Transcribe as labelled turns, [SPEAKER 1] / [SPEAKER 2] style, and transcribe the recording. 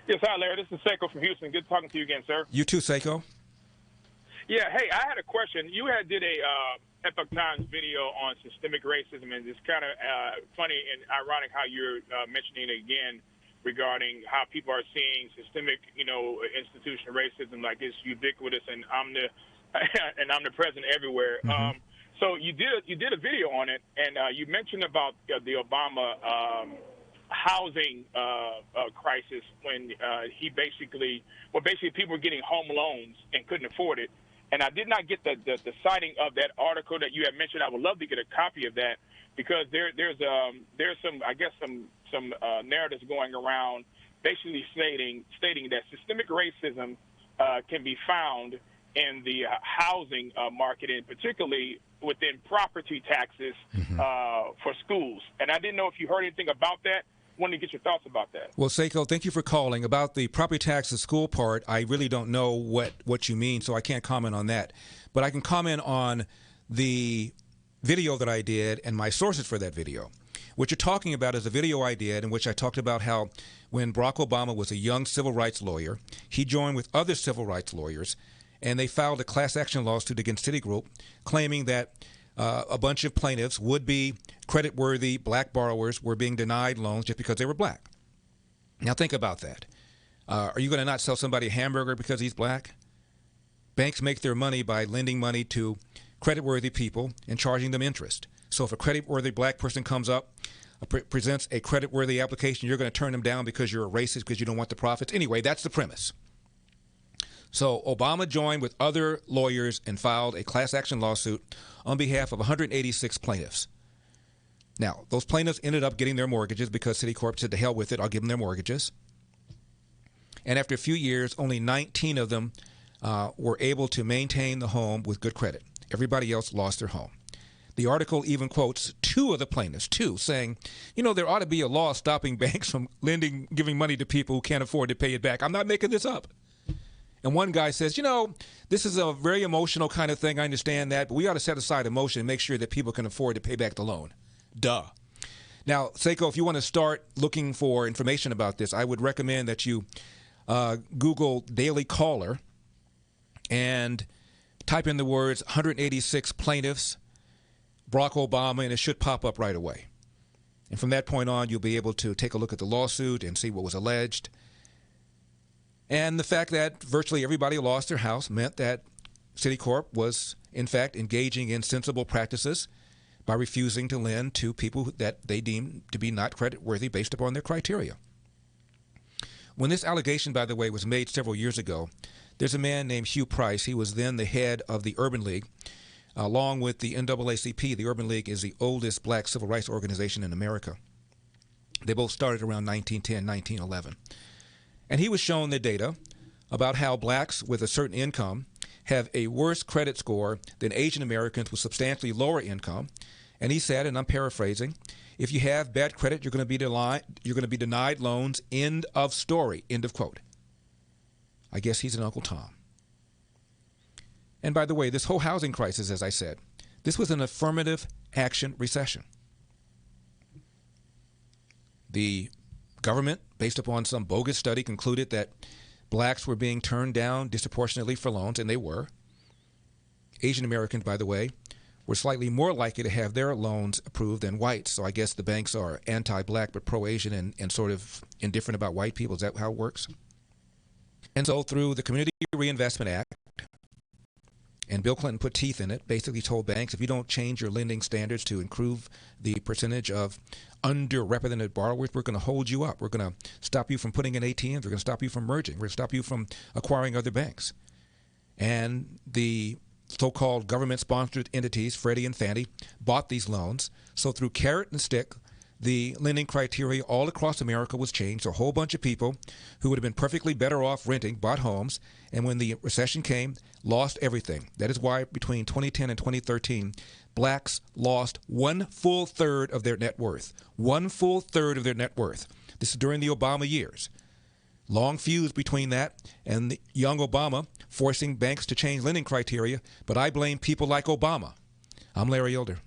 [SPEAKER 1] Yes, hi, Larry. This is Seiko from Houston. Good talking to you again, sir.
[SPEAKER 2] You too, Seiko.
[SPEAKER 1] Yeah, hey, I had a question. You had did a Epoch Times video on systemic racism, and it's kind of funny and ironic how you're mentioning it again regarding how people are seeing systemic, institutional racism like it's ubiquitous and omnipresent everywhere.
[SPEAKER 2] Mm-hmm.
[SPEAKER 1] So you did a video on it, and you mentioned about the Obama housing crisis when basically people were getting home loans and couldn't afford it. And I did not get the citing of that article that you had mentioned. I would love to get a copy of that because there's some narratives going around basically stating that systemic racism can be found in the housing market, and particularly within property taxes for schools. And I didn't know if you heard anything about that. Wanted to get your thoughts about that.
[SPEAKER 2] Well, Seiko, thank you for calling. About the property taxes school part, I really don't know what you mean, so I can't comment on that. But I can comment on the video that I did and my sources for that video. What you're talking about is a video I did in which I talked about how when Barack Obama was a young civil rights lawyer, he joined with other civil rights lawyers, and they filed a class action lawsuit against Citigroup claiming that a bunch of plaintiffs, would-be credit-worthy black borrowers, were being denied loans just because they were black. Now think about that. Are you going to not sell somebody a hamburger because he's black? Banks make their money by lending money to credit-worthy people and charging them interest. So if a credit-worthy black person comes up, presents a credit-worthy application, you're going to turn them down because you're a racist, because you don't want the profits? Anyway, that's the premise. So Obama joined with other lawyers and filed a class action lawsuit on behalf of 186 plaintiffs. Now, those plaintiffs ended up getting their mortgages because Citicorp said, to hell with it, I'll give them their mortgages. And after a few years, only 19 of them were able to maintain the home with good credit. Everybody else lost their home. The article even quotes two of the plaintiffs, saying, there ought to be a law stopping banks from giving money to people who can't afford to pay it back. I'm not making this up. And one guy says, this is a very emotional kind of thing. I understand that, but we ought to set aside emotion and make sure that people can afford to pay back the loan. Duh. Now, Seiko, if you want to start looking for information about this, I would recommend that you Google Daily Caller and type in the words 186 plaintiffs, Barack Obama, and it should pop up right away. And from that point on, you'll be able to take a look at the lawsuit and see what was alleged. And the fact that virtually everybody lost their house meant that Citicorp was, in fact, engaging in sensible practices by refusing to lend to people that they deemed to be not creditworthy based upon their criteria. When this allegation, by the way, was made several years ago, there's a man named Hugh Price. He was then the head of the Urban League, along with the NAACP. The Urban League is the oldest black civil rights organization in America. They both started around 1910, 1911. And he was shown the data about how blacks with a certain income have a worse credit score than Asian Americans with substantially lower income. And he said, and I'm paraphrasing, if you have bad credit, you're going to be denied loans. End of story. End of quote. I guess he's an Uncle Tom. And by the way, this whole housing crisis, as I said, this was an affirmative action recession. The government, based upon some bogus study, concluded that blacks were being turned down disproportionately for loans, and they were. Asian Americans, by the way, were slightly more likely to have their loans approved than whites. So I guess the banks are anti-black but pro-Asian and sort of indifferent about white people. Is that how it works? And so through the Community Reinvestment Act, and Bill Clinton put teeth in it, basically told banks, if you don't change your lending standards to improve the percentage of underrepresented borrowers, we're going to hold you up. We're going to stop you from putting in ATMs. We're going to stop you from merging. We're going to stop you from acquiring other banks. And the so-called government-sponsored entities, Freddie and Fannie, bought these loans. So through carrot and stick, the lending criteria all across America was changed. So a whole bunch of people who would have been perfectly better off renting bought homes, and when the recession came, lost everything. That is why between 2010 and 2013, blacks lost 1 third of their net worth. 1 third of their net worth. This is during the Obama years. Long fuse between that and the young Obama forcing banks to change lending criteria, but I blame people like Obama. I'm Larry Elder.